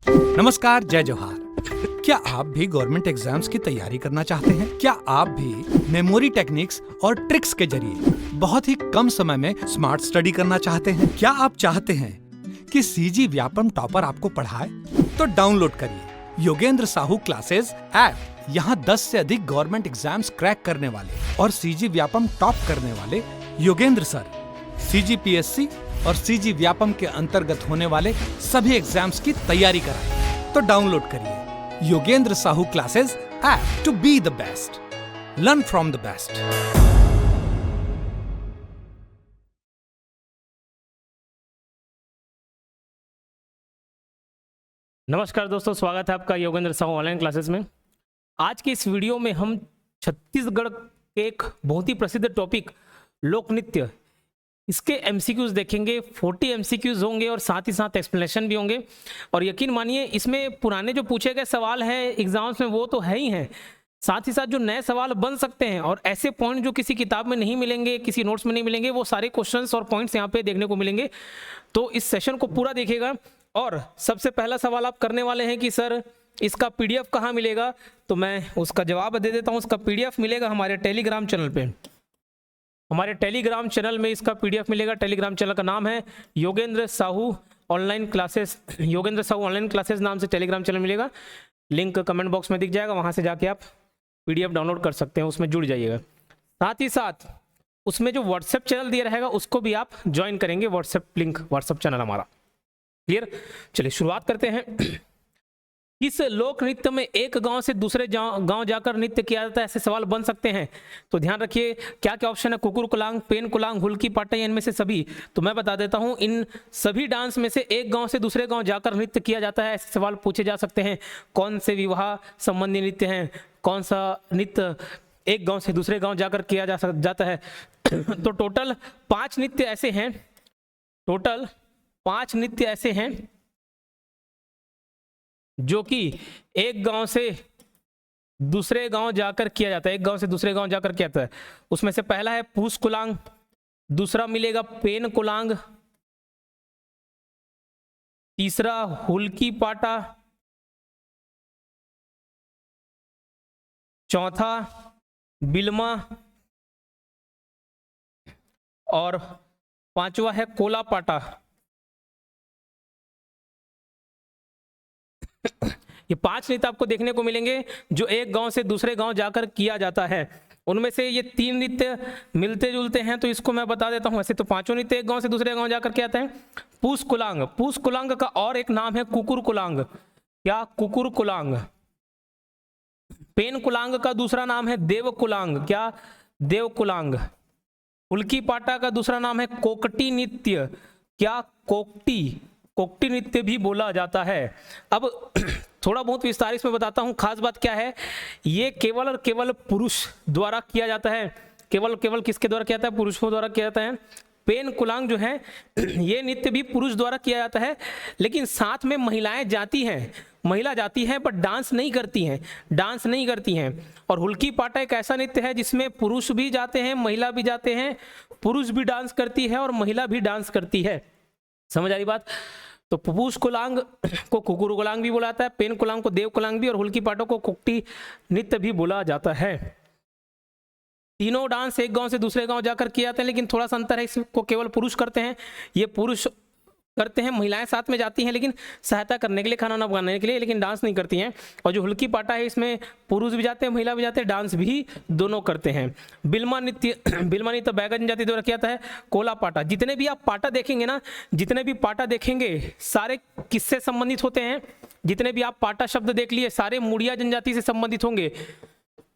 नमस्कार, जय जोहार। क्या आप भी गवर्नमेंट एग्जाम्स की तैयारी करना चाहते हैं? क्या आप भी मेमोरी टेक्निक्स और ट्रिक्स के जरिए बहुत ही कम समय में स्मार्ट स्टडी करना चाहते हैं? क्या आप चाहते हैं कि सीजी व्यापम टॉपर आपको पढ़ाए? तो डाउनलोड करिए योगेंद्र साहू क्लासेस ऐप। यहाँ 10 से अधिक गवर्नमेंट एग्जाम्स क्रैक करने वाले और सीजी व्यापम टॉप करने वाले योगेंद्र सर सीजीपीएससी और सीजी व्यापम के अंतर्गत होने वाले सभी एग्जाम्स की तैयारी कराएं। तो डाउनलोड करिए Yogendra Sahu classes app to be the best, learn from the best. नमस्कार दोस्तों, स्वागत है आपका योगेंद्र साहू ऑनलाइन क्लासेस में। आज की इस वीडियो में हम छत्तीसगढ़ के एक बहुत ही प्रसिद्ध टॉपिक लोक नृत्य, इसके एमसीक्यूज देखेंगे। 40 एमसीक्यूज होंगे और साथ ही साथ एक्सप्लेनेशन भी होंगे। और यकीन मानिए, इसमें पुराने जो पूछे गए सवाल हैं एग्जाम्स में वो तो है ही हैं, साथ ही साथ जो नए सवाल बन सकते हैं और ऐसे पॉइंट जो किसी किताब में नहीं मिलेंगे, किसी नोट्स में नहीं मिलेंगे, वो सारे क्वेश्चंस और पॉइंट्स यहाँ पे देखने को मिलेंगे। तो इस सेशन को पूरा देखिएगा। और सबसे पहला सवाल आप करने वाले हैं कि सर इसका पीडीएफ कहाँ मिलेगा, तो मैं उसका जवाब दे देता हूँ। उसका पीडीएफ मिलेगा हमारे टेलीग्राम चैनल पे। हमारे टेलीग्राम चैनल में इसका पीडीएफ मिलेगा। टेलीग्राम चैनल का नाम है Yogendra Sahu online classes. Yogendra Sahu online classes नाम से टेलीग्राम चैनल मिलेगा। लिंक कमेंट बॉक्स में दिख जाएगा, वहाँ से जाके आप पीडीएफ डाउनलोड कर सकते हैं, उसमें जुड़ जाइएगा। साथ ही साथ उसमें जो व्हाट्सएप चैनल दिया रहेगा उसको भी आप ज्वाइन करेंगे। व्हाट्सएप लिंक, व्हाट्सएप चैनल हमारा। क्लियर? चलिए शुरुआत करते हैं। किस लोक नृत्य में एक गांव से दूसरे गांव जाकर नृत्य किया जाता है? ऐसे सवाल बन सकते हैं, तो ध्यान रखिए। क्या क्या ऑप्शन है? कुकुर कुलांग, पेन कुलांग, हुल्की पाटा, इनमें से सभी? तो मैं बता देता हूं, इन सभी डांस में से एक गांव से दूसरे गांव जाकर नृत्य किया जाता है। ऐसे सवाल पूछे जा सकते हैं। कौन से विवाह संबंधी नृत्य हैं? कौन सा नृत्य एक गांव से दूसरे गांव जाकर किया जाता है? तो टोटल 5 नृत्य ऐसे हैं। टोटल 5 नृत्य ऐसे हैं जो कि एक गांव से दूसरे गांव जाकर किया जाता है। एक गांव से दूसरे गांव जाकर किया जाता है। उसमें से पहला है पूस कुलांग, दूसरा मिलेगा पेन कुलांग, तीसरा हुल्की पाटा, चौथा बिल्मा और पांचवा है कोला पाटा। ये 5 नृत्य आपको देखने को मिलेंगे जो एक गांव से दूसरे गांव जाकर किया जाता है। उनमें से ये 3 नृत्य मिलते जुलते हैं, तो इसको मैं बता देता हूं। वैसे तो 5 नृत्य एक गांव से दूसरे गांव जाकर किया जाता है। पूस कुलांग, पूस कुलांग का और एक नाम है कुकुर कुलांग। क्या? कुकुर कुलांग। पेन कुलांग का दूसरा नाम है देव कुलांग। क्या? देव कुलांग। हुल्की पाटा का दूसरा नाम है कोकटी नृत्य। क्या? कोकटी। कोकटी नृत्य भी बोला जाता है। अब थोड़ा बहुत विस्तार इसमें बताता हूं। खास बात क्या है, ये केवल और केवल पुरुष द्वारा किया जाता है। केवल केवल किसके द्वारा किया जाता है? पुरुषों द्वारा किया जाता है। पेन कुलांग जो है ये नृत्य भी पुरुष द्वारा किया जाता है, लेकिन साथ में महिलाएं जाती हैं। महिला जाती हैं पर डांस नहीं करती हैं, डांस नहीं करती हैं। और हुल्की पाटा एक ऐसा नृत्य है जिसमें पुरुष भी जाते हैं, महिला भी जाते हैं। पुरुष भी डांस करती है और महिला भी डांस करती है। समझ आ रही बात? तो पूस कुलांग को कुकुर कुलांग भी बोला जाता है, पेन कुलांग को देव कुलांग भी, और हुल्की पाटो को कुकटी नृत्य भी बोला जाता है। तीनों डांस एक गांव से दूसरे गांव जाकर किए जाते हैं, लेकिन थोड़ा सा अंतर है। इसको केवल पुरुष करते हैं, ये पुरुष करते हैं। महिलाएं साथ में जाती हैं, लेकिन सहायता करने के लिए, खाना वाना बनाने के लिए, लेकिन डांस नहीं करती हैं। और जो हुल्की पाटा है इसमें पुरुष भी जाते हैं, महिला भी जाते हैं, डांस भी दोनों करते हैं। बिल्मा नृत्य, बिल्मा नृत्य बैगन जाति द्वारा किया जाता है। कोला पाटा, जितने भी आप पाटा देखेंगे ना, जितने भी पाटा देखेंगे सारे किससे संबंधित होते हैं? जितने भी आप पाटा शब्द देख लिए सारे मुड़िया जनजाति से संबंधित होंगे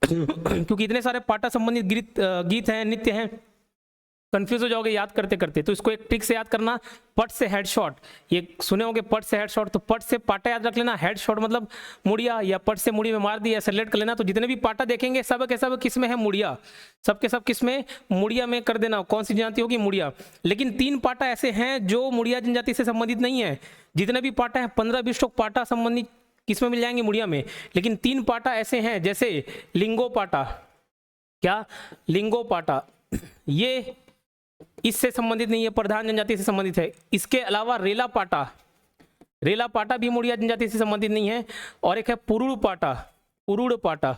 क्योंकि इतने सारे पाटा संबंधित गीत हैं, नृत्य हैं। कंफ्यूज हो जाओगे याद करते करते, तो इसको एक ट्रिक से याद करना। पट से हेडशॉट, ये सुने होंगे पट से हेडशॉट, तो पट से पाटा याद रख लेना, हेडशॉट मतलब मुड़िया, या पट से मुड़ी में मार दिया, ऐसे रिलेट कर लेना। तो जितने भी पाटा देखेंगे सब के सब किस में है? मुड़िया। सब के सब किस में? मुड़िया में कर देना। कौन सी जनजाति होगी? मुड़िया। लेकिन 3 पाटा ऐसे हैं जो मुड़िया जनजाति से संबंधित नहीं है। जितने भी पाटा है 15-20 पाटा संबंधित किसमें मिल जाएंगे? मुड़िया में। लेकिन 3 पाटा ऐसे हैं, जैसे लिंगो पाटा। क्या? लिंगो पाटा, ये इससे संबंधित नहीं है, प्रधान जनजाति से संबंधित है। इसके अलावा रेला पाटा, रेला पाटा भी मुड़िया जनजाति से संबंधित नहीं है। और एक है पुरुड़ पाटा, पुरुड़ पाटा,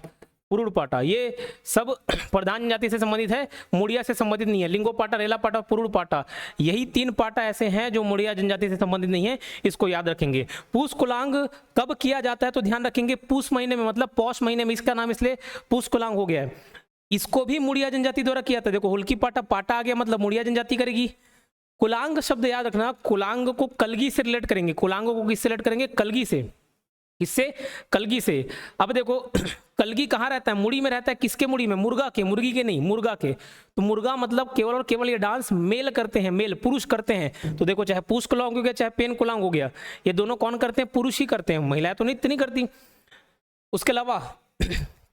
पुरुड़ पाटा, ये सब प्रधान जनजाति से संबंधित है, मुड़िया से संबंधित नहीं है। लिंगो पाटा, रेला पाटा, पुरुड़ पाटा, यही 3 पाटा ऐसे हैं जो मुड़िया जनजाति से संबंधित नहीं है, इसको याद रखेंगे। पूस कुलांग कब किया जाता है तो ध्यान रखेंगे पूस महीने में, मतलब पौष महीने में, इसका नाम इसलिए पूस कुलांग हो गया है। इसको भी मुड़िया जनजाति द्वारा किया था। देखो हुल्की पाटा, पाटा आ गया मतलब मुड़िया जनजाति करेगी। कुलांग शब्द याद रखना, कुलांग को कलगी से रिलेट करेंगे, कुलांगों को किससे रिलेट करेंगे, कलगी से। किससे, कलगी से। अब देखो कलगी कहाँ रहता है, मुड़ी में रहता है, किसके मुड़ी में, मुर्गा के, मुर्गी के नहीं, मुर्गा के। तो मुर्गा मतलब केवल और केवल ये डांस मेल करते हैं, मेल पुरुष करते हैं। तो देखो चाहे पूस कुलांग हो गया चाहे पेन कुलांग हो गया, ये दोनों कौन करते हैं, पुरुष ही करते हैं, महिलाएं तो नृत्य नहीं करती। उसके अलावा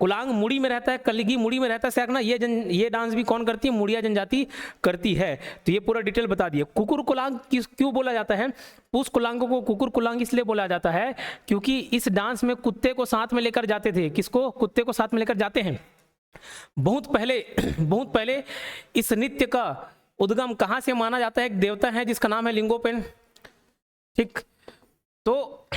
कुलांग मुड़ी में रहता है, कलगी मुड़ी में रहता है, रखना ये डांस भी कौन करती है, मुड़िया जनजाति करती है। तो ये पूरा डिटेल बता दिए। कुकुर कुलांग क्यों बोला जाता है, पूस कुलांगों को कुकुर कुलांग इसलिए बोला जाता है क्योंकि इस डांस में कुत्ते को साथ में लेकर जाते थे। किसको, कुत्ते को साथ में लेकर जाते हैं। बहुत पहले इस नृत्य का उद्गम कहाँ से माना जाता है, एक देवता है जिसका नाम है लिंगोपेन। ठीक, तो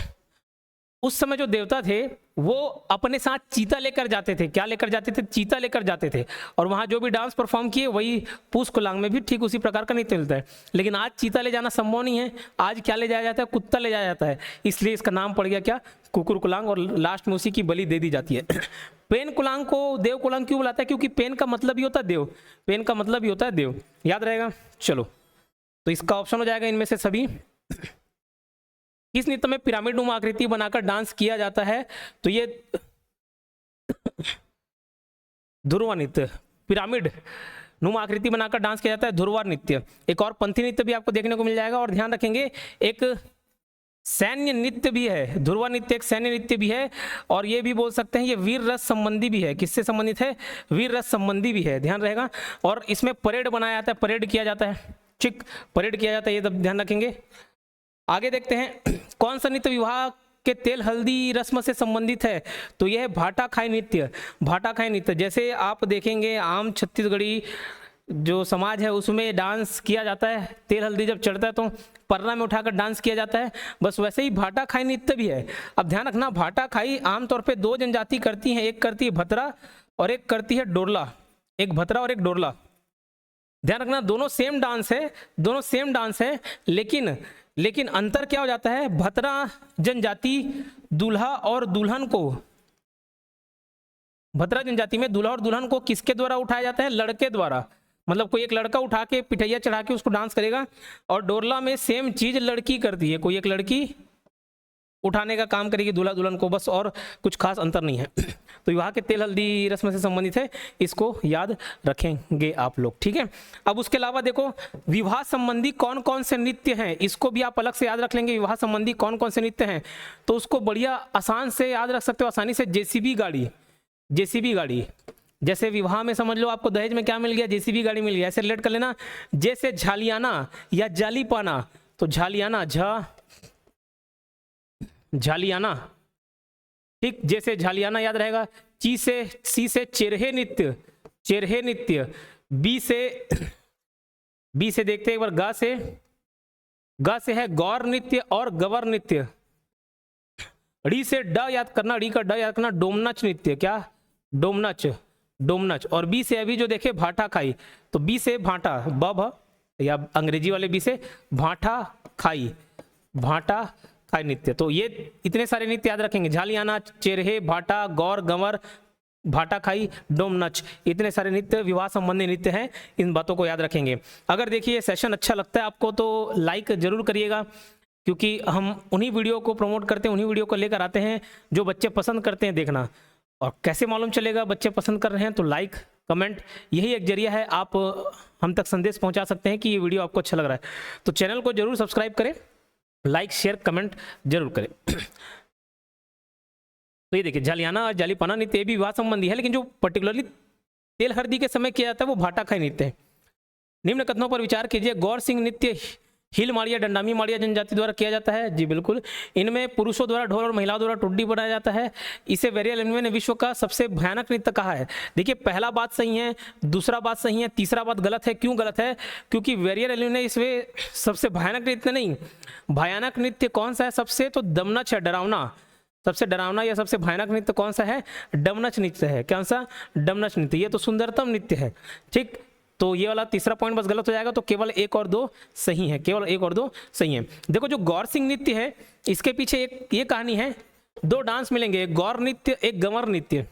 उस समय जो देवता थे वो अपने साथ चीता लेकर जाते थे। क्या लेकर जाते थे, चीता लेकर जाते थे। और वहाँ जो भी डांस परफॉर्म किए वही पूस कुलांग में भी ठीक उसी प्रकार का नृत्य मिलता है। लेकिन आज चीता ले जाना संभव नहीं है, आज क्या ले जाया जाता है, कुत्ता ले जाया जाता है, इसलिए इसका नाम पड़ गया क्या, कुकुर कुलांग, और लास्ट में उसी की बलि दे दी जाती है। पेन कुलांग को देव कुलांग क्यों बुलाता है, क्योंकि पेन का मतलब ही होता है देव, पेन का मतलब ही होता है देव, याद रहेगा। चलो तो इसका ऑप्शन हो जाएगा इनमें से सभी। किस नृत्य में पिरामिड नुमा आकृति बनाकर डांस किया जाता है, तो ये ध्रुवा नृत्य, पिरामिड नुमा आकृति बनाकर डांस किया जाता है, ध्रुवा नृत्य। एक और पंथी नृत्य भी आपको देखने को मिल जाएगा। और ध्यान रखेंगे एक सैन्य नृत्य भी है, ध्रुवा नृत्य एक सैन्य नृत्य भी है। और ये भी बोल सकते हैं ये वीर रस संबंधी भी है। किससे संबंधित है, वीर रस संबंधी भी है, ध्यान रहेगा। और इसमें परेड बनाया जाता है, परेड किया जाता है, ठीक, परेड किया जाता है, ये ध्यान रखेंगे। आगे देखते हैं कौन सा नृत्य विवाह के तेल हल्दी रस्म से संबंधित है, तो यह है भाटा खाई नृत्य। भाटा खाई नृत्य जैसे आप देखेंगे आम छत्तीसगढ़ी जो समाज है उसमें डांस किया जाता है, तेल हल्दी जब चढ़ता है तो परना में उठाकर डांस किया जाता है, बस वैसे ही भाटा खाई नृत्य भी है। अब ध्यान रखना भाटा खाई आमतौर पे 2 जनजाति करती हैं, एक करती है भतरा और एक करती है डोरला, एक भतरा और एक डोरला। ध्यान रखना दोनों सेम डांस है, दोनों सेम डांस है, लेकिन अंतर क्या हो जाता है, भतरा जनजाति दूल्हा और दुल्हन को, भतरा जनजाति में दूल्हा और दुल्हन को किसके द्वारा उठाया जाता है, लड़के द्वारा, मतलब कोई एक लड़का उठा के पिठैया चढ़ा के उसको डांस करेगा। और डोरला में सेम चीज लड़की करती है, कोई एक लड़की उठाने का काम करेगी दूल्हा दुल्हन को, बस, और कुछ खास अंतर नहीं है। तो विवाह के तेल हल्दी रस्म से संबंधित है, इसको याद रखेंगे आप लोग, ठीक है। अब उसके अलावा देखो विवाह संबंधी कौन कौन से नृत्य हैं, इसको भी आप अलग से याद रख लेंगे। विवाह संबंधी कौन कौन से नृत्य हैं, तो उसको बढ़िया आसान से याद रख सकते हो, आसानी से। जेसीबी गाड़ी, जेसीबी गाड़ी, जैसे विवाह में समझ लो आपको दहेज में क्या मिल गया, जेसीबी गाड़ी मिल गया, ऐसे रिलेट कर लेना। जैसे झालियाना या जाली पाना, तो झालियाना, झालियाना, ठीक, जैसे झालियाना याद रहेगा। सी से चेरहे नृत्य, चेरहे नृत्य। बी से देखते हैं एक बार, ग से है गौर नृत्य और गवर नृत्य। डी से ड याद करना, डी का ड याद करना, डोमनच नृत्य, क्या, डोमनच, डोमनच। और बी से अभी जो देखे भाटा खाई, तो बी से भाटा, ब या अंग्रेजी वाले बी से भाटा खाई, भाटा खाई नृत्य। तो ये इतने सारे नृत्य याद रखेंगे, झालियाना, चेरहे, भाटा, गौर, गंवर, भाटा खाई, डोमनच, इतने सारे नृत्य विवाह संबंधी नृत्य हैं, इन बातों को याद रखेंगे। अगर देखिए सेशन अच्छा लगता है आपको तो लाइक जरूर करिएगा, क्योंकि हम उन्हीं वीडियो को प्रमोट करते हैं, उन्हीं वीडियो को लेकर आते हैं जो बच्चे पसंद करते हैं देखना। और कैसे मालूम चलेगा बच्चे पसंद कर रहे हैं, तो लाइक कमेंट, यही एक जरिया है, आप हम तक संदेश पहुंचा सकते हैं कि ये वीडियो आपको अच्छा लग रहा है। तो चैनल को जरूर सब्सक्राइब करें, लाइक शेयर कमेंट जरूर करें। तो ये देखिए झालियाना और जालीपाना नृत्य भी विवाह संबंधी है, लेकिन जो पर्टिकुलरली तेल हल्दी के समय किया जाता है वो भाटा खाई नृत्य है। निम्न कथनों पर विचार कीजिए, गौर सिंह नृत्य हिल माड़िया डंडामी माड़िया जनजाति द्वारा किया जाता है, जी बिल्कुल। इनमें पुरुषों द्वारा ढोल और महिलाओं द्वारा टुड्डी बनाया जाता है। इसे वेरियल एलिनवे ने विश्व का सबसे भयानक नृत्य कहा है। देखिए पहला बात सही है, दूसरा बात सही है, तीसरा बात गलत है। क्यों गलत है? क्योंकि वेरियल एलिनवे इसमें सबसे भयानक नृत्य नहीं, भयानक नृत्य कौन सा है सबसे, तो दमनच है, डरावना। सबसे डरावना या सबसे भयानक नृत्य कौन सा है? डमनच नृत्य है। कौन सा? डमनच नृत्य। ये तो सुंदरतम नृत्य है, ठीक। तो ये वाला तीसरा पॉइंट बस गलत हो जाएगा, तो केवल 1 और 2 सही है, केवल 1 और 2 सही है। देखो जो गौर सिंह नृत्य है, इसके पीछे एक ये कहानी है। 2 डांस मिलेंगे, एक गौर नृत्य, एक गंवर नृत्य।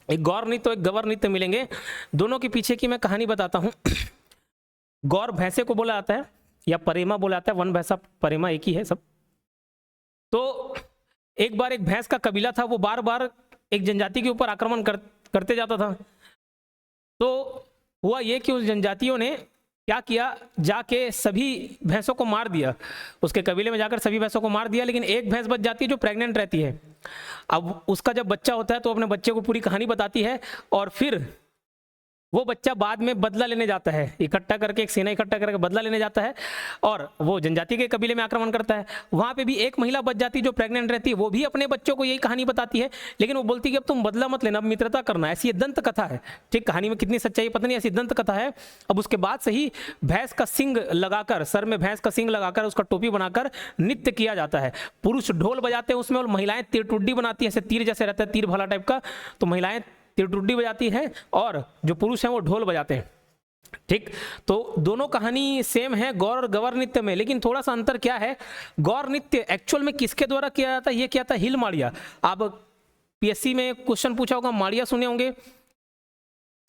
एक गौर नृत्य, एक गंवर नृत्य मिलेंगे। दोनों के पीछे की मैं कहानी बताता हूँ। गौर भैंसे को बोला जाता है या परेमा बोला जाता है, वन भैंसा परेमा एक ही है सब। तो एक बार एक भैंस का कबीला था, वो बार बार एक जनजाति के ऊपर आक्रमण करते जाता था। तो हुआ ये कि उस जनजातियों ने क्या किया, जाके सभी भैंसों को मार दिया। उसके कबीले में जाकर सभी भैंसों को मार दिया, लेकिन एक भैंस बच जाती है जो प्रेग्नेंट रहती है। अब उसका जब बच्चा होता है तो अपने बच्चे को पूरी कहानी बताती है, और फिर वो बच्चा बाद में बदला लेने जाता है, इकट्ठा करके, एक सेना इकट्ठा करके बदला लेने जाता है, और वो जनजाति के कबीले में आक्रमण करता है। वहाँ पे भी एक महिला बच जाती है जो प्रेग्नेंट रहती है, वो भी अपने बच्चों को यही कहानी बताती है, लेकिन वो बोलती है कि अब तुम बदला मत लेना, अब मित्रता करना। ऐसी ये दंत कथा है, ठीक। कहानी में कितनी सच्चाई पता नहीं, ऐसी दंत कथा है। अब उसके बाद से ही भैंस का सिंग लगाकर, सर में भैंस का सिंग लगाकर, उसका टोपी बनाकर नृत्य किया जाता है। पुरुष ढोल बजाते हैं उसमें, और महिलाएं तीर टुड्डी बनाती है, ऐसे तीर जैसे रहता है, तीर भाला टाइप का। तो महिलाएं तीर टुड्डी बजाती है और जो पुरुष हैं वो ढोल बजाते हैं, ठीक। तो दोनों कहानी सेम है गौर और गंवर नृत्य में, लेकिन थोड़ा सा अंतर क्या है। गौर नृत्य एक्चुअल में किसके द्वारा किया जाता है? ये क्या था? हिल माड़िया। आप पीएससी में क्वेश्चन पूछा होगा, माड़िया सुने होंगे,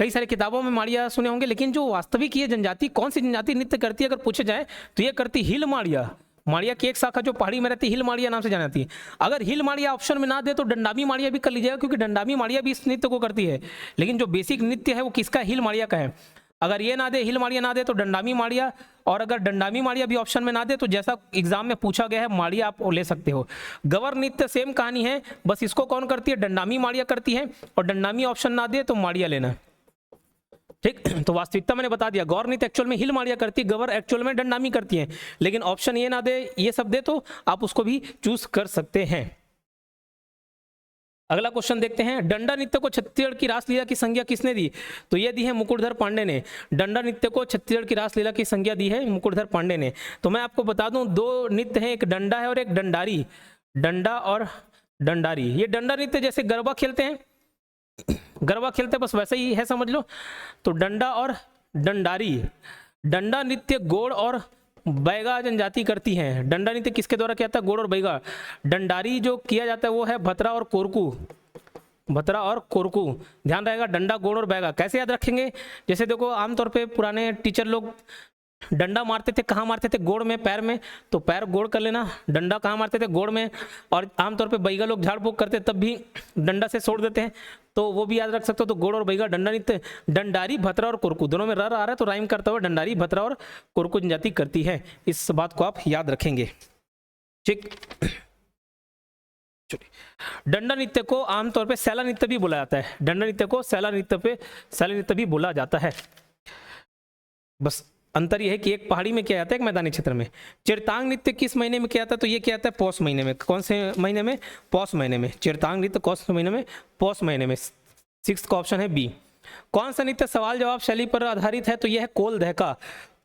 कई सारी किताबों में माड़िया सुने होंगे, लेकिन जो वास्तविक ये जनजाति, कौन सी जनजाति नृत्य करती है अगर पूछे जाए तो ये करती हिल माड़िया। माड़िया की एक शाखा जो पहाड़ी में रहती है, हिल माड़िया नाम से जानी जाती है। अगर हिल माड़िया ऑप्शन में ना दे तो डंडामी माड़िया भी कर लीजिएगा, क्योंकि डंडामी माड़िया भी इस नृत्य को करती है, लेकिन जो बेसिक नृत्य है वो किसका? हिल माड़िया का है। अगर ये ना दे, हिल माड़िया ना दे, तो डंडामी माड़िया, और अगर डंडामी माड़िया भी ऑप्शन में ना दे तो जैसा एग्जाम में पूछा गया है माड़िया आप ले सकते हो। गंवर नृत्य सेम कहानी है, बस इसको कौन करती है? डंडामी माड़िया करती है, और डंडामी ऑप्शन ना दे तो माड़िया लेना, ठीक। तो वास्तविकता मैंने बता दिया, गौर नृत्य एक्चुअल में हिल माड़िया करती है, गंवर एक्चुअल में डंडामी करती है, लेकिन ऑप्शन ये ना दे, ये सब दे तो आप उसको भी चूज कर सकते हैं। अगला क्वेश्चन देखते हैं, डंडा नृत्य को छत्तीसगढ़ की रासलीला की संज्ञा किसने दी? तो ये दी है मुकुटधर पांडे ने। डंडा नृत्य को छत्तीसगढ़ की रासलीला की संज्ञा दी है मुकुटधर पांडे ने। तो मैं आपको बता दूं, 2 नृत्य हैं, एक डंडा है और एक डंडारी। डंडा और डंडारी। ये डंडा नृत्य जैसे गरबा खेलते हैं, गरबा खेलते बस वैसे ही है, समझ लो। तो डंडा और डंडारी। डंडा नृत्य गोड़ और बैगा जनजाति करती है। डंडा नृत्य किसके द्वारा किया जाता है? गोड़ और बैगा। डंडारी जो किया जाता है वो है भतरा और कोरकू। भतरा और कोरकू, ध्यान रहेगा। डंडा, गोड़ और बैगा कैसे याद रखेंगे? जैसे देखो आमतौर पे पुराने टीचर लोग डंडा मारते थे, कहाँ मारते थे? गोड़ में, पैर में, तो पैर गोड़ कर लेना। डंडा कहाँ मारते थे? गोड़ में। और आमतौर पे बैगा लोग झाड़ फूक करते तब भी डंडा से छोड़ देते हैं, तो वो भी याद रख सकते हो। तो गोड़ और बैगा डंडा नृत्य। डंडारी, भतरा और कोरकू, दोनों में र आ रहा है तो राइम करता हुआ डंडारी, भतरा और कोरकू जनजाति करती है। इस बात को आप याद रखेंगे, ठीक। डंडा नृत्य को आमतौर पे सैला नृत्य भी बोला जाता है। डंडा नृत्य को सैला नृत्य भी बोला जाता है। बस अंतर यह है कि एक पहाड़ी में किया जाता है, एक मैदानी क्षेत्र में। चिरतांग नृत्य किस महीने में किया जाता है? तो ये किया जाता है पौष महीने में। कौन से महीने में? पौष महीने में। चिरतांग नृत्य कौन से महीने में? पौष महीने में। 6th का ऑप्शन है बी। कौन सा नृत्य सवाल जवाब शैली पर आधारित है? तो यह है कोल दहका।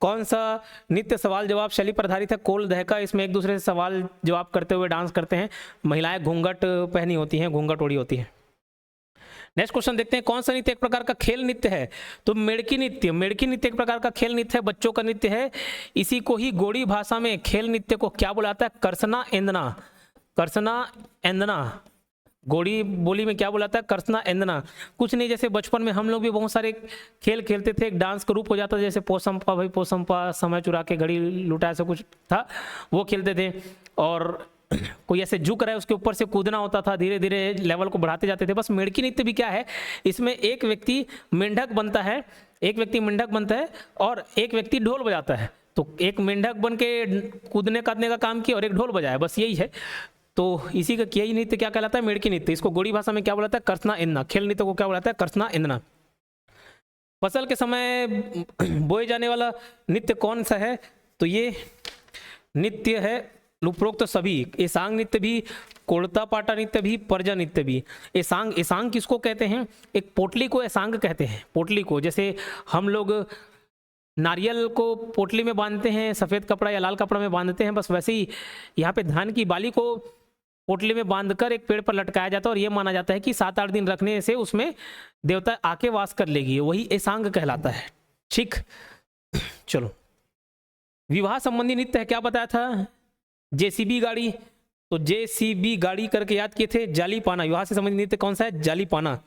कौन सा नृत्य सवाल जवाब शैली पर आधारित है? कोल दहका। इसमें एक दूसरे से सवाल जवाब करते हुए डांस करते हैं। महिलाएं घूंघट पहनी होती हैं, घूंघट ओढ़ी होती है। नेक्स्ट क्वेश्चन देखते हैं, कौन सा नृत्य एक प्रकार का खेल नृत्य है? तो मेड़की नृत्य। मेड़की नृत्य एक प्रकार का खेल नृत्य है, बच्चों का नृत्य है। इसी को ही गोड़ी भाषा में खेल नृत्य को क्या बुलाता है? करसना एंदना। करसना एंदना। गोड़ी बोली में क्या बुलाता है? करसना एंदना। कुछ नहीं, जैसे बचपन में हम लोग भी बहुत सारे खेल खेलते थे, एक डांस का रूप हो जाता था, जैसे पोसंपा भाई पोसंपा, समय चुरा के घड़ी लुटा, ऐसा कुछ था, वो खेलते थे। और कोई ऐसे झुक रहा है उसके ऊपर से कूदना होता था, धीरे धीरे लेवल को बढ़ाते जाते थे। बस मेड़की नृत्य भी क्या है, इसमें एक व्यक्ति मेंढक बनता है, एक व्यक्ति मेंढक बनता है और एक व्यक्ति ढोल बजाता है। तो एक मेंढक बन के कूदने कादने का काम किया और एक ढोल बजाया, बस यही है। तो इसी का यही नृत्य क्या कहलाता है? मेड़की नृत्य। इसको गोड़ी भाषा में क्या बोलाता है? करसना इंदना। खेल नृत्य को क्या बोलाता है? करसना इंदना। फसल के समय बोए जाने वाला नृत्य कौन सा है? तो ये नित्य है उपरोक्त सभी, एसांग नृत्य भी, कोड़ता पाटा नृत्य भी, पर्जा नृत्य भी। एसांग, एसांग किसको कहते हैं? एक पोटली को एसांग कहते हैं, पोटली को। जैसे हम लोग नारियल को पोटली में बांधते हैं, सफ़ेद कपड़ा या लाल कपड़ा में बांधते हैं, बस वैसे ही यहाँ पे धान की बाली को पोटली में बांधकर एक पेड़ पर लटकाया जाता है और ये माना जाता है कि 7-8 दिन रखने से उसमें देवता आके वास कर लेगी, वही एसांग कहलाता है। ठीक, चलो विवाह संबंधी नृत्य है, क्या बताया था? जेसीबी गाड़ी, तो जेसीबी गाड़ी करके याद किए थे। जाली पाना, विवाह से संबंधित नृत्य कौन सा है? जाली पाना।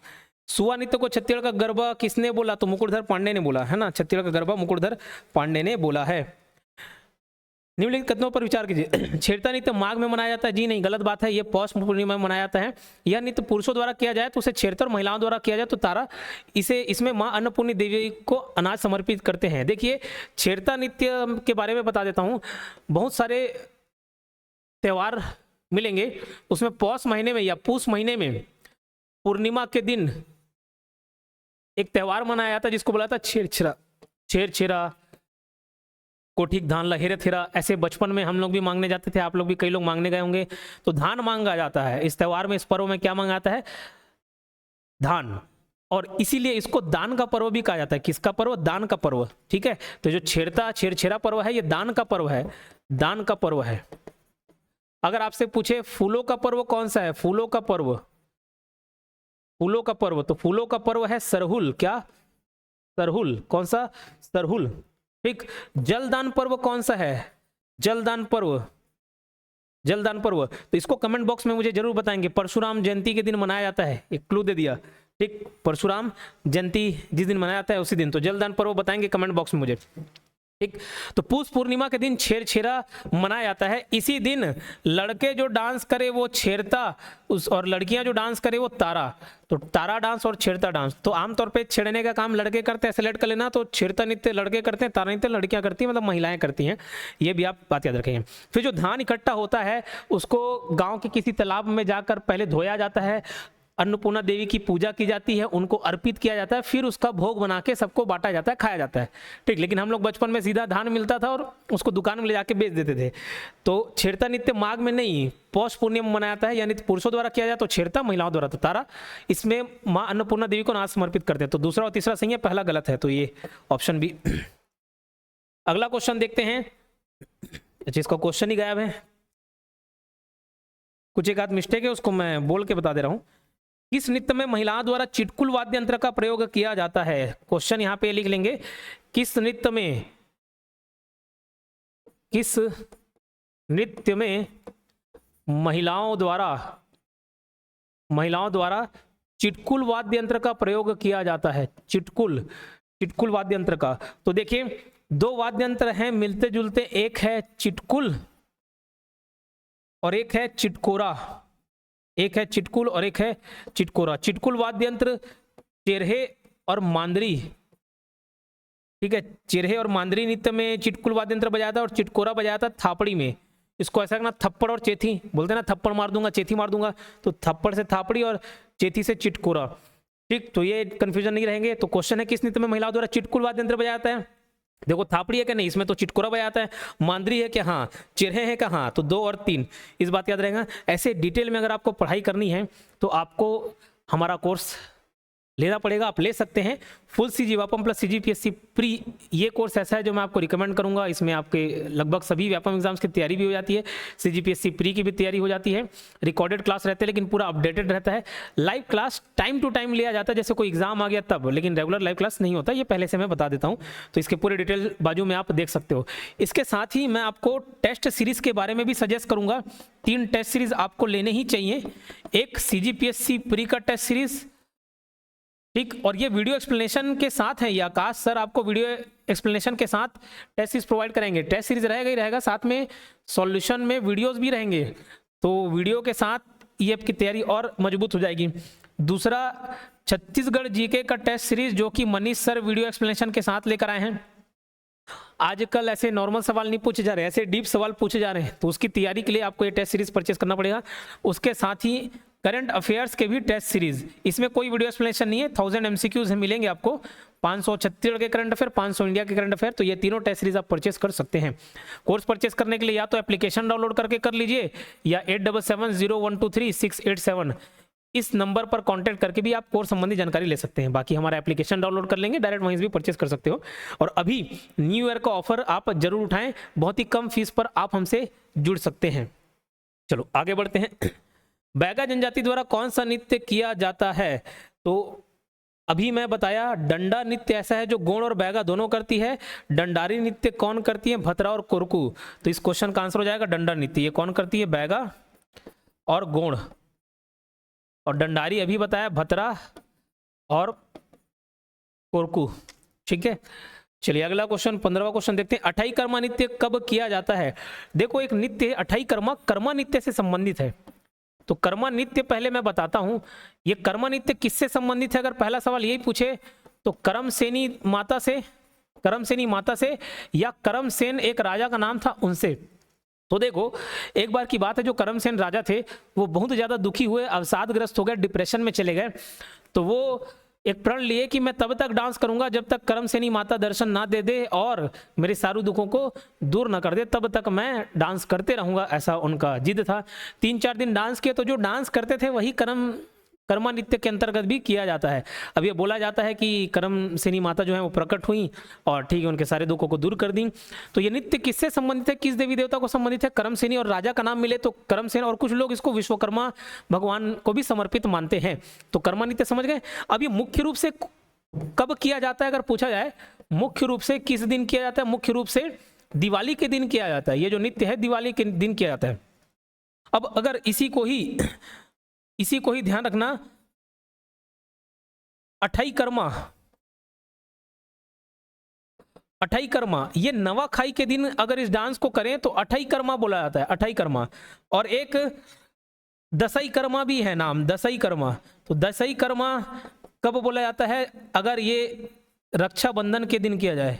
सुआ नृत्य को छत्तीसगढ़ का गरबा किसने बोला? तो मुकुटधर पांडे ने बोला है ना, छत्तीसगढ़ का गरबा मुकुटधर पांडे ने बोला है। निम्नलिखित कथनों पर विचार कीजिए। छेड़ता नृत्य माघ में मनाया जाता है? जी नहीं, गलत बात है, ये पौष पूर्णिमा में मनाया जाता है। यह नृत्य पुरुषों द्वारा किया जाए तो उसे छेड़ता, और महिलाओं द्वारा किया जाए तो तारा। इसमें माँ अन्नपूर्णी देवी को अनाज समर्पित करते हैं। देखिए, छेड़ता नृत्य के बारे में बता देता हूँ। बहुत सारे त्यौहार मिलेंगे, उसमें पौष महीने में या पूस महीने में पूर्णिमा के दिन एक त्यौहार मनाया जाता है जिसको बोला था छेरछेरा। छेरछेरा, कोठीक धान लहेरे थेरा, ऐसे बचपन में हम लोग भी मांगने जाते थे, आप लोग भी कई लोग मांगने गए होंगे। तो धान मांगा जाता है इस त्यौहार में, इस पर्व में क्या मांगा जाता है? धान। और इसीलिए इसको दान का पर्व भी कहा जाता है। किसका पर्व? दान का पर्व। ठीक है, तो जो छेरछेरा पर्व है ये दान का पर्व है, दान का पर्व है। अगर आपसे पूछे फूलों का पर्व कौन सा है? फूलों का पर्व, फूलों का पर्व, तो फूलों का पर्व है सरहुल। क्या? सरहुल। कौन सा? सरहुल। ठीक। जलदान पर्व कौन सा है? जलदान पर्व, जलदान पर्व, तो इसको कमेंट बॉक्स में मुझे जरूर बताएंगे। परशुराम जयंती के दिन मनाया जाता है, एक क्लू दे दिया। ठीक, परशुराम जयंती जिस दिन मनाया जाता है उसी दिन, तो जलदान पर्व बताएंगे कमेंट बॉक्स में मुझे। ठीक, तो पूस पूर्णिमा के दिन छेरछेरा मनाया जाता है। इसी दिन लड़के जो डांस करे वो छेरता, और लड़कियां जो डांस करे वो तारा। तो तारा डांस और छेरता डांस, तो आमतौर पे छेड़ने का काम लड़के करते हैं, सेलेक्ट कर लेना। तो छेरता नृत्य लड़के करते हैं, तारा नृत्य लड़कियां करती हैं, मतलब महिलाएं करती हैं। ये भी आप बात याद रखेंगे। फिर जो धान इकट्ठा होता है उसको गाँव के किसी तालाब में जाकर पहले धोया जाता है, अन्नपूर्णा देवी की पूजा की जाती है, उनको अर्पित किया जाता है, फिर उसका भोग बना के सबको बांटा जाता है, खाया जाता है। ठीक, लेकिन हम लोग बचपन में सीधा धान मिलता था और उसको दुकान में ले जाके बेच देते थे। तो छेड़ता नृत्य माघ में नहीं, पौष पूर्णिमा में मनाया जाता है, यानी पुरुषों द्वारा किया जाए तो छेड़ता, महिलाओं द्वारा तो तारा। इसमें माँ अन्नपूर्णा देवी को नाच समर्पित करते हैं। तो दूसरा और तीसरा सही है, पहला गलत है, तो ये ऑप्शन भी। अगला क्वेश्चन देखते हैं। अच्छा, इसका क्वेश्चन ही गायब है, कुछ एक आध मिस्टेक है, उसको मैं बोल के बता दे रहा हूँ। किस नृत्य में महिलाओं द्वारा चिटकुल वाद्य यंत्र का प्रयोग किया जाता है? क्वेश्चन यहां पे लिख लेंगे, किस नृत्य में, किस नृत्य में महिलाओं द्वारा चिटकुल वाद्य यंत्र का प्रयोग किया जाता है? चिटकुल, चिटकुल वाद्य यंत्र का, तो देखिए दो वाद्य यंत्र हैं मिलते जुलते, एक है चिटकुल और एक है चिटकोरा। एक है चिटकुल और एक है चिटकोरा। चिटकुल वाद्य यंत्र चेरहे और मांदरी, ठीक है, चेरहे और मांदरी नृत्य में चिटकुल वाद्य यंत्र बजाया था और चिटकोरा बजाया था थापड़ी में। इसको ऐसा करना, थप्पड़ और चेथी बोलते ना, थप्पड़ मार दूंगा चेथी मार दूंगा, तो थप्पड़ से थापड़ी और चेथी से चिटकोरा। ठीक, तो ये कंफ्यूजन नहीं रहेंगे। तो क्वेश्चन है किस नृत्य में महिलाओं द्वारा चिटकुल वाद्य यंत्र बजाया जाता है? देखो, थापड़ी है क्या? नहीं, इसमें तो चिटकोरा बजाता है। मांदरी है क्या? हाँ। चिरहे है क्या? हाँ। तो 2 और 3, इस बात याद रहेगा। ऐसे डिटेल में अगर आपको पढ़ाई करनी है तो आपको हमारा कोर्स लेना पड़ेगा। आप ले सकते हैं full CG Vyapam plus CGPSC pre, ये कोर्स ऐसा है जो मैं आपको रिकमेंड करूंगा। इसमें आपके लगभग सभी व्यापम एग्जाम्स की तैयारी भी हो जाती है, सीजीपीएससी प्री की भी तैयारी हो जाती है। रिकॉर्डेड क्लास रहते हैं लेकिन पूरा अपडेटेड रहता है। Live class time to time लिया जाता है, जैसे कोई एग्जाम आ गया तब, लेकिन रेगुलर लाइव क्लास नहीं होता, ये पहले से मैं बता देता हूँ। तो इसके पूरे डिटेल बाजू में आप देख सकते हो। इसके साथ ही मैं आपको टेस्ट सीरीज के बारे में भी सजेस्ट करूंगा। 3 टेस्ट सीरीज आपको लेने ही चाहिए। एक सीजीपीएससी प्री का टेस्ट सीरीज, ठीक, और ये वीडियो एक्सप्लेनेशन के साथ है। ये आकाश सर आपको वीडियो एक्सप्लेनेशन के साथ टेस्ट सीरीज प्रोवाइड करेंगे। टेस्ट सीरीज रहेगा ही रहेगा, साथ में सॉल्यूशन में वीडियोस भी रहेंगे, तो वीडियो के साथ ये आपकी तैयारी और मजबूत हो जाएगी। दूसरा, छत्तीसगढ़ जीके का टेस्ट सीरीज जो कि मनीष सर वीडियो एक्सप्लेनेशन के साथ लेकर आए हैं। आजकल ऐसे नॉर्मल सवाल नहीं पूछे जा रहे, ऐसे डीप सवाल पूछे जा रहे हैं, तो उसकी तैयारी के लिए आपको ये टेस्ट सीरीज परचेस करना पड़ेगा। उसके साथ ही करंट अफेयर्स के भी टेस्ट सीरीज, इसमें कोई वीडियो एक्सप्लेनेशन नहीं है, 1000 एमसीक्यूज मिलेंगे आपको, 500 छत्तीसगढ़ के करंट अफेयर, 500 इंडिया के करंट अफेयर। तो ये तीनों टेस्ट सीरीज आप परचेस कर सकते हैं। कोर्स परचेस करने के लिए या तो एप्लीकेशन डाउनलोड करके कर लीजिए, या 8770123687 इस नंबर पर कांटेक्ट करके भी आप कोर्स संबंधी जानकारी ले सकते हैं। बाकी हमारा एप्लीकेशन डाउनलोड कर लेंगे, डायरेक्ट वहीं से भी परचेस कर सकते हो। और अभी न्यू ईयर का ऑफर आप जरूर उठाएं, बहुत ही कम फीस पर आप हमसे जुड़ सकते हैं। चलो आगे बढ़ते हैं। बैगा जनजाति द्वारा कौन सा नृत्य किया जाता है? तो अभी मैं बताया डंडा नृत्य ऐसा है जो गोंड और बैगा दोनों करती है। डंडारी नृत्य कौन करती है? भतरा और कोरकू। तो इस क्वेश्चन का आंसर हो जाएगा डंडा नृत्य। ये कौन करती है? बैगा और गोंड। और डंडारी अभी बताया भतरा और कोरकू। ठीक है, चलिए अगला क्वेश्चन 15वां क्वेश्चन देखते हैं। अठाई कर्मा नृत्य कब किया जाता है? देखो एक नृत्य अठाई कर्मा नृत्य से संबंधित है। तो कर्मा नृत्य पहले मैं बताता हूं, ये कर्मा नृत्य किससे संबंधित है? अगर पहला सवाल यही पूछे तो करमसेनी माता से या करमसेन एक राजा का नाम था उनसे। तो देखो एक बार की बात है, जो करमसेन राजा थे वो बहुत ज्यादा दुखी हुए, अवसादग्रस्त हो गए, डिप्रेशन में चले गए। तो वो एक प्रण लिए कि मैं तब तक डांस करूंगा जब तक करमसेनी माता दर्शन ना दे दे और मेरे सारे दुखों को दूर ना कर दे, तब तक मैं डांस करते रहूंगा, ऐसा उनका जिद था। 3-4 दिन डांस किए, तो जो डांस करते थे वही कर्मा नृत्य के अंतर्गत भी किया जाता है। अब ये बोला जाता है कि करमसेनी माता जो है वो प्रकट हुई और ठीक है उनके सारे दुखों को दूर कर दी। तो ये नृत्य किससे संबंधित है, किस देवी देवता को संबंधित है? करमसेनी और राजा का नाम मिले तो करमसेन, और कुछ लोग इसको विश्वकर्मा भगवान को भी समर्पित मानते हैं। तो कर्मा नृत्य समझ गए। अब ये मुख्य रूप से कब किया जाता है? अगर पूछा जाए मुख्य रूप से किस दिन किया जाता है? मुख्य रूप से दिवाली के दिन किया जाता है। ये जो नृत्य है दिवाली के दिन किया जाता है। अब अगर इसी को ही ध्यान रखना, अठाई कर्मा ये नवाखाई के दिन अगर इस डांस को करें तो अठाई कर्मा बोला जाता है, अठाई कर्मा। और एक दसई कर्मा भी है नाम, दसई कर्मा। तो दसई कर्मा कब बोला जाता है? अगर ये रक्षाबंधन के दिन किया जाए,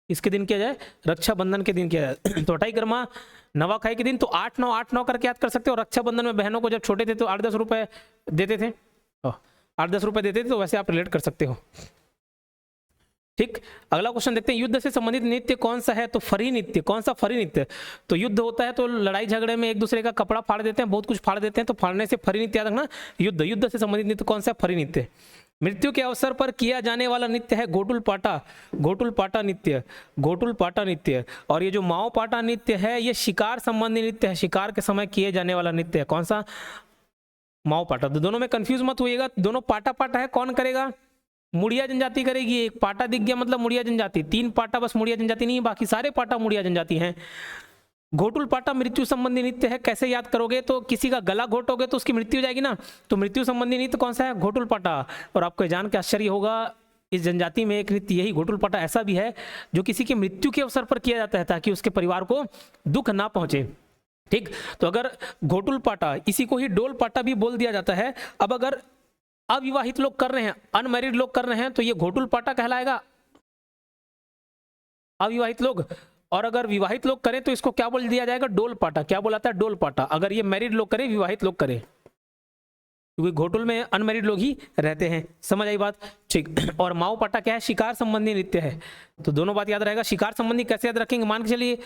इसके दिन किया जाए, रक्षाबंधन के दिन किया जाए। तो अठाई कर्मा नवाखाई के दिन। तो 8-9 करके याद कर सकते हो। रक्षाबंधन में बहनों को जब छोटे थे तो 8-10 रुपए देते थे, 8-10 रुपए देते थे, तो वैसे आप रिलेट कर सकते हो। ठीक, अगला क्वेश्चन देखते हैं। युद्ध से संबंधित नृत्य कौन सा है? तो फरी नृत्य। कौन सा फरी नृत्य? तो युद्ध होता है तो लड़ाई झगड़े में एक दूसरे का कपड़ा फाड़ देते हैं, बहुत कुछ फाड़ देते हैं, तो फाड़ने से फरी नृत्य याद रखना। युद्ध से संबंधित नृत्य कौन सा? फरी नृत्य। मृत्यु के अवसर पर किया जाने वाला नृत्य है घोटुल पाटा नृत्य। और ये जो माओ पाटा नृत्य है ये शिकार संबंधी नृत्य है, शिकार के समय किए जाने वाला नृत्य है। कौन सा? माओ पाटा। तो दोनों में कंफ्यूज मत होइएगा, दोनों पाटा है। कौन करेगा? मुड़िया जनजाति करेगी। एक पाटा दिख गया मतलब मुड़िया जनजाति। 3 पाटा बस मुड़िया जनजाति नहीं, बाकी सारे पाटा मुड़िया जनजाति हैं। घोटुल पाटा मृत्यु संबंधी नृत्य है। कैसे याद करोगे? तो किसी का गला घोटोगे तो उसकी मृत्यु हो जाएगी ना, तो मृत्यु संबंधी नृत्य कौन सा है? घोटुल पाटा। और आपको जान के आश्चर्य होगा, इस जनजाति में एक नृत्य यही घोटुल पाटा ऐसा भी है जो किसी की मृत्यु के अवसर पर किया जाता है ताकि उसके परिवार को दुख ना पहुंचे। ठीक, तो अगर घोटुल पाटा, इसी को ही डोल पाटा भी बोल दिया जाता है। अब अगर अविवाहित लोग कर रहे हैं, अनमैरिड लोग कर रहे हैं, तो ये घोटुल पाटा कहलाएगा, अविवाहित लोग। और अगर विवाहित लोग करें तो इसको क्या बोल दिया जाएगा? डोल पाटा। क्या बोलाता है? डोल पाटा। अगर ये मैरिड लोग करें, विवाहित लोग करें, क्योंकि घोटुल में अनमैरिड लोग ही रहते हैं। समझ आई बात? ठीक। और माओ पाटा क्या है? शिकार संबंधी नृत्य है। तो दोनों बात याद रहेगा। शिकार संबंधी कैसे याद रखेंगे? मान के चलिए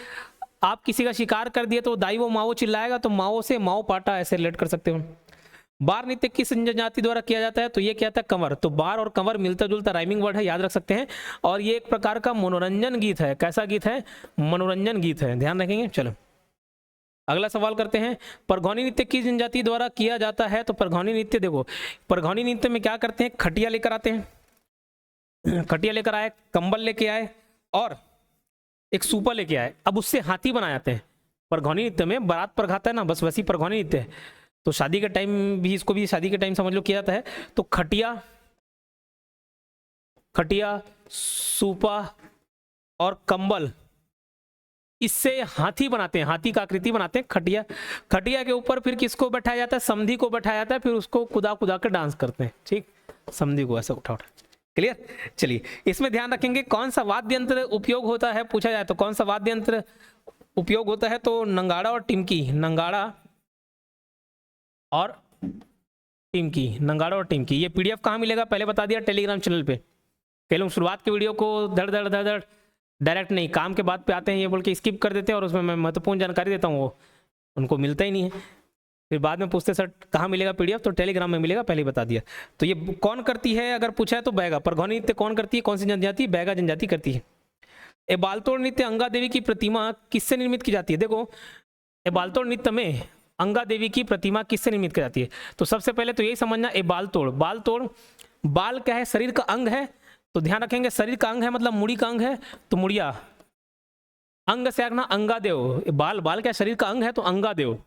आप किसी का शिकार कर दिए तो दाई वो माओ चिल्लाएगा, तो माओ से माओ पाटा ऐसे रिलेट कर सकते हो। बार नृत्य किस जनजाति द्वारा किया जाता है? तो ये क्या था? कंवर। तो बार और कंवर मिलता जुलता राइमिंग वर्ड है, याद रख सकते हैं। और ये एक प्रकार का मनोरंजन गीत है। कैसा गीत है? मनोरंजन गीत है, ध्यान रखेंगे। चलो अगला सवाल करते हैं। परघौनी नृत्य किस जनजाति द्वारा किया जाता है? तो परघौनी नृत्य, देखो परघौनी नृत्य में क्या करते हैं? खटिया लेकर आते हैं, खटिया लेकर आए, कंबल लेके आए और एक सूपा लेके आए। अब उससे हाथी बना जाते हैं। परघौनी नृत्य में बारात पर घाता है ना, बस वैसी परघौनी नृत्य है। तो शादी के टाइम भी, इसको भी शादी के टाइम समझ लो किया जाता है। तो खटिया, सूपा और कंबल, इससे हाथी बनाते हैं, हाथी का आकृति बनाते हैं। खटिया के ऊपर फिर किसको बैठाया जाता है? समधी को बैठाया जाता है। फिर उसको कुदा कर डांस करते हैं। ठीक, समधी को ऐसा उठा। क्लियर? चलिए इसमें ध्यान रखेंगे कौन सा वाद्य यंत्र उपयोग होता है, पूछा जाए तो कौन सा वाद्य यंत्र उपयोग होता है? तो नंगाड़ा और टिमकी, नंगाड़ा और टीम की, नंगाड़ा और टीम की। ये पीडीएफ कहाँ मिलेगा पहले बता दिया, टेलीग्राम चैनल पे। कई लोग शुरुआत के वीडियो को धड़ धड़ धड़ धड़ डायरेक्ट नहीं, काम के बाद पे आते हैं ये बोल के स्किप कर देते हैं, और उसमें मैं महत्वपूर्ण जानकारी देता हूँ वो उनको मिलता ही नहीं है। फिर बाद में पूछते सर कहाँ मिलेगा पीडीएफ, तो टेलीग्राम में मिलेगा, पहले ही बता दिया। तो ये कौन करती है अगर पूछा है तो बैगा। परघौनी नृत्य कौन करती है, कौन सी जनजाति, बैगा जनजाति करती है। ए बालतोड़ नृत्य अंगा देवी की प्रतिमा किससे निर्मित की जाती है। देखो ए बालतोड़ नृत्य में अंगा देवी की प्रतिमा किससे निर्मित की जाती है। तो सबसे पहले तो यही समझना, ए बालतोड़, बालतोड़ बाल क्या है, शरीर का अंग है, तो ध्यान रखेंगे शरीर का अंग है मतलब मुड़ी का अंग है, तो मुड़िया। अंग से आगना अंगादेव, बाल, बाल क्या शरीर का अंग है तो अंगादेव।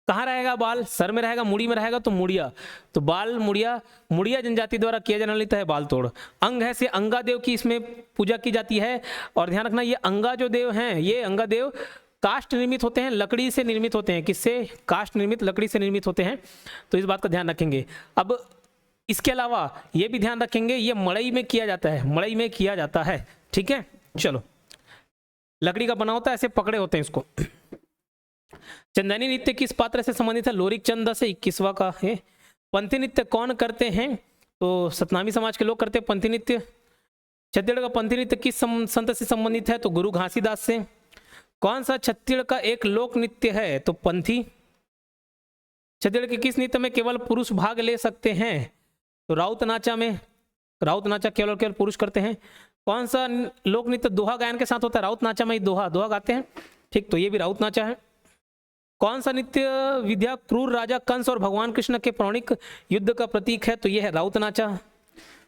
कहाँ रहेगा बाल, सर में रहेगा, मुड़ी में रहेगा, तो मुड़िया। तो बाल मुड़िया, मुड़िया जनजाति द्वारा किया जाने वाला है बाल तोड़। अंग है से अंगादेव की इसमें पूजा की जाती है। और ध्यान रखना ये अंगा जो देव हैं, ये अंगादेव काष्ठ निर्मित होते हैं, लकड़ी से निर्मित होते हैं। किससे, काष्ठ निर्मित, लकड़ी से निर्मित होते हैं। तो इस बात का ध्यान रखेंगे। अब इसके अलावा ये भी ध्यान रखेंगे ये मड़ई में किया जाता है, मड़ई में किया जाता है, ठीक है। चलो, लकड़ी का बना होता है, ऐसे पकड़े होते हैं इसको। चंदनी नृत्य किस पात्र से संबंधित है, लोरिक चंद से 21वां का है। पंथी नृत्य कौन करते हैं, तो सतनामी समाज के लोग करते हैं पंथी नृत्य। छत्तीसगढ़ का पंथी नृत्य किस संत से संबंधित है, तो गुरु घासीदास से। कौन सा छत्तीसगढ़ का एक लोक नृत्य है, तो पंथी। छत्तीसगढ़ के किस नृत्य में केवल पुरुष भाग ले सकते हैं, तो राउत नाचा में। राउत नाचा केवल केवल पुरुष करते हैं। कौन सा लोक नृत्य दोहा गायन के साथ होता है, राउत नाचा में दोहा दोहा गाते हैं, ठीक, तो ये भी राउत नाचा है। कौन सा नृत्य विद्या क्रूर राजा कंस और भगवान कृष्ण के पौराणिक युद्ध का प्रतीक है, तो यह है राउत नाचा।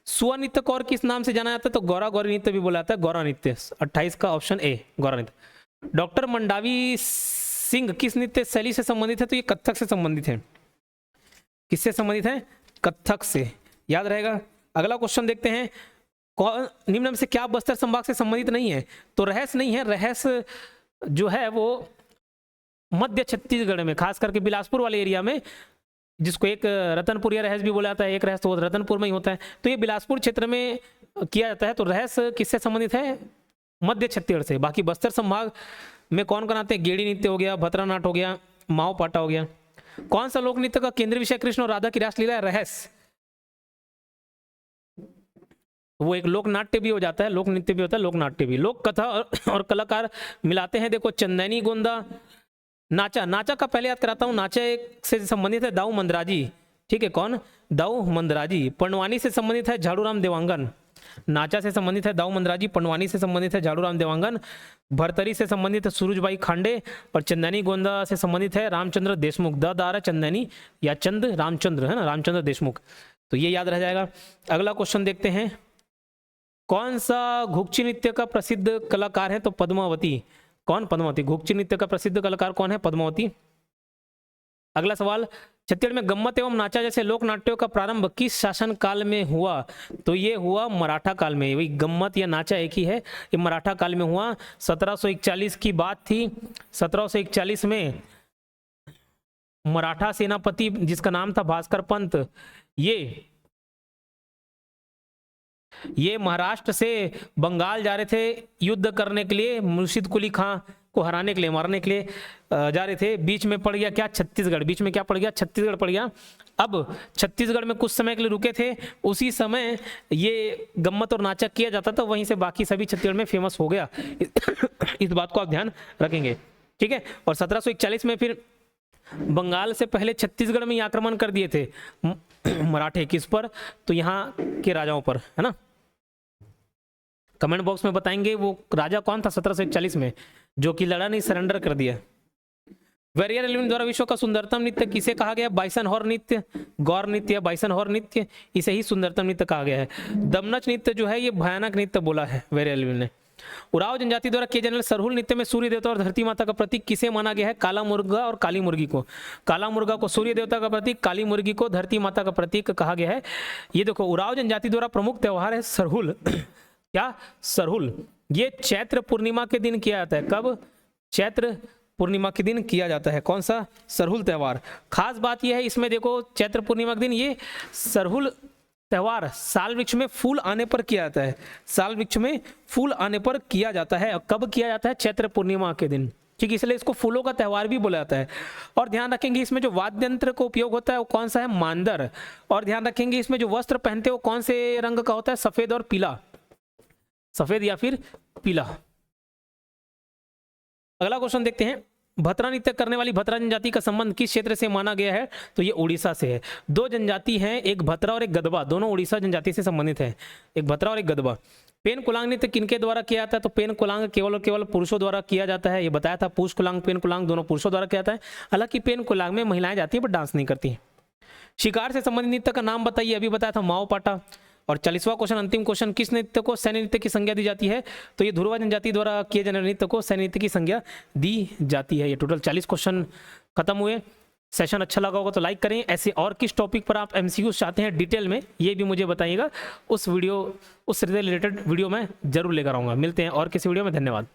स्व नृत्य को और किस नाम से जाना जाता है, तो गौरा गौरी नृत्य भी बोला जाता है, गौरा नृत्य। 28 का ऑप्शन ए, गौरा नृत्य। डॉक्टर मंडावी सिंह किस नृत्य शैली से संबंधित है, तो ये कथक से संबंधित है। किससे संबंधित है, कथक से, याद रहेगा। अगला क्वेश्चन देखते हैं, कौन निम्न में से क्या बस्तर संभाग से संबंधित नहीं है, तो रहस्य नहीं है। रहस्य जो है वो मध्य छत्तीसगढ़ में, खास करके बिलासपुर वाले एरिया में, जिसको एक रतनपुरिया रहस्य भी बोला जाता है, एक रहस्य तो रतनपुर में ही होता है, तो ये बिलासपुर क्षेत्र में किया जाता है। तो रहस्य किससे संबंधित है, मध्य छत्तीसगढ़ से। बाकी बस्तर संभाग में कौन कौन आते हैं, गेड़ी नृत्य हो गया, भतरानाट हो गया, माओ पाटा हो गया। कौन सा लोक नृत्य का केंद्रीय विषय कृष्ण और राधा की रासलीला है, रहस्य। वो एक लोक नाट्य भी हो जाता है, लोक नृत्य भी होता है, लोक नाट्य भी। लोक कथा और कलाकार मिलाते हैं। देखो चंदनी गोंदा, नाचा, नाचा का पहले याद कराता हूँ, नाचा एक से संबंधित है दाऊ मंदराजी, ठीक है, कौन, दाऊ मंदराजी। पंडवानी से संबंधित है झाड़ूराम देवांगन। नाचा से संबंधित है दाऊ मंदराजी, पंडवानी से संबंधित है झाड़ूराम देवांगन, भरतरी से संबंधित है सूरजबाई खांडे, और चंदनी गोंदा से संबंधित है रामचंद्र देशमुख। द दारा चंदनी या चंद रामचंद्र है ना, रामचंद्र देशमुख, तो ये याद रह जाएगा। अगला क्वेश्चन देखते हैं, कौन सा घुक्ची नृत्य का प्रसिद्ध कलाकार है, तो पद्मावती। कौन, पद्मावती। घुक्ची नृत्य का प्रसिद्ध कलाकार कौन है, पद्मावती। अगला सवाल, छत्तीसगढ़ में गम्मत एवं नाचा जैसे लोक नाट्यों का प्रारंभ किस शासन काल में हुआ, तो ये हुआ मराठा काल में। वही गम्मत या नाचा एक ही है, ये मराठा काल में हुआ। 1741 की बात थी। 1741 में मराठा सेनापति जिसका नाम था भास्कर पंत, ये महाराष्ट्र से बंगाल जा रहे थे युद्ध करने के लिए, मुर्शिद कुली खां को हराने के लिए, मारने के लिए जा रहे थे। बीच में पड़ गया क्या, छत्तीसगढ़। बीच में क्या पड़ गया, छत्तीसगढ़ पड़ गया। अब छत्तीसगढ़ में कुछ समय के लिए रुके थे, उसी समय ये गम्मत और नाचा किया जाता था, वहीं से बाकी सभी छत्तीसगढ़ में फेमस हो गया। इस बात को आप ध्यान रखेंगे, ठीक है। और 1741 में फिर बंगाल से पहले छत्तीसगढ़ में ही आक्रमण कर दिए थे मराठे। किस पर, तो यहाँ के राजाओं पर, है ना। कमेंट बॉक्स में बताएंगे वो राजा कौन था 1741 में, जो कि लड़ा नहीं, सरेंडर कर दिया। वेरियर एलिवन द्वारा विश्व का सुंदरतम नृत्य किसे कहा गया, बाइसन हॉर्न नृत्य, गौर नृत्य या बाइसन हॉर्न नृत्य, इसे ही सुंदरतम नृत्य कहा गया है। दमनच नृत्य जो है ये भयानक नृत्य बोला है वेरियर एलिवन ने। उराव जनजाति द्वारा किए जाने वाले सरहुल नृत्य में सूर्य देवता और धरती माता का प्रतीक किसे माना गया है, काला मुर्गा और काली मुर्गी को। काला मुर्गा को सूर्य देवता का प्रतीक, काली मुर्गी को धरती माता का प्रतीक कहा गया है। ये देखो उराव जनजाति द्वारा प्रमुख त्योहार है सरहुल। क्या, सरहुल। ये चैत्र पूर्णिमा के दिन किया जाता है। कब, चैत्र पूर्णिमा के दिन किया जाता है। कौन सा, सरहुल त्यौहार। खास बात यह है इसमें, देखो चैत्र पूर्णिमा के दिन ये सरहुल त्यौहार साल वृक्ष में फूल आने पर किया जाता है। साल वृक्ष में फूल आने पर किया जाता है। कब किया जाता है, चैत्र पूर्णिमा के दिन। ठीक है, इसलिए इसको फूलों का त्यौहार भी बोला जाता है। और ध्यान रखेंगे इसमें जो वाद्य यंत्र का उपयोग होता है वो कौन सा है, मांदर। और ध्यान रखेंगे इसमें जो वस्त्र पहनते हैं वो कौन से रंग का होता है, सफेद और पीला, सफेद या फिर पीला। अगला क्वेश्चन देखते हैं, भतरा नृत्य करने वाली भतरा जनजाति का संबंध किस क्षेत्र से माना गया है, तो ये उड़ीसा से है। दो जनजाति हैं, एक भतरा और एक गदबा, दोनों उड़ीसा जनजाति से संबंधित हैं, एक भतरा और एक गदबा। पेन कुलांग नृत्य किनके द्वारा किया जाता है, तो पेन कुलांग केवल और केवल पुरुषों द्वारा किया जाता है, ये बताया था। पूछ कुलांग, पेन कुलांग दोनों पुरुषों द्वारा किया जाता है। हालांकि पेन कुलांग में महिलाएं जाती हैं पर डांस नहीं करती। शिकार से संबंधित नृत्य का नाम बताइए, अभी बताया था माओ पाटा। और 40वां क्वेश्चन, अंतिम क्वेश्चन, किस नृत्य को सैन्य नृत्य की संज्ञा दी जाती है, तो ये ध्रुवा जनजाति द्वारा किए जाने वाले नृत्य को सैन्य नृत्य की संज्ञा दी जाती है। ये टोटल 40 क्वेश्चन खत्म हुए। सेशन अच्छा लगा होगा तो लाइक करें। ऐसे और किस टॉपिक पर आप एमसीक्यूज चाहते हैं डिटेल में, ये भी मुझे बताइएगा। उस रिलेटेड वीडियो मैं जरूर लेकर आऊँगा। मिलते हैं और किसी वीडियो में। धन्यवाद।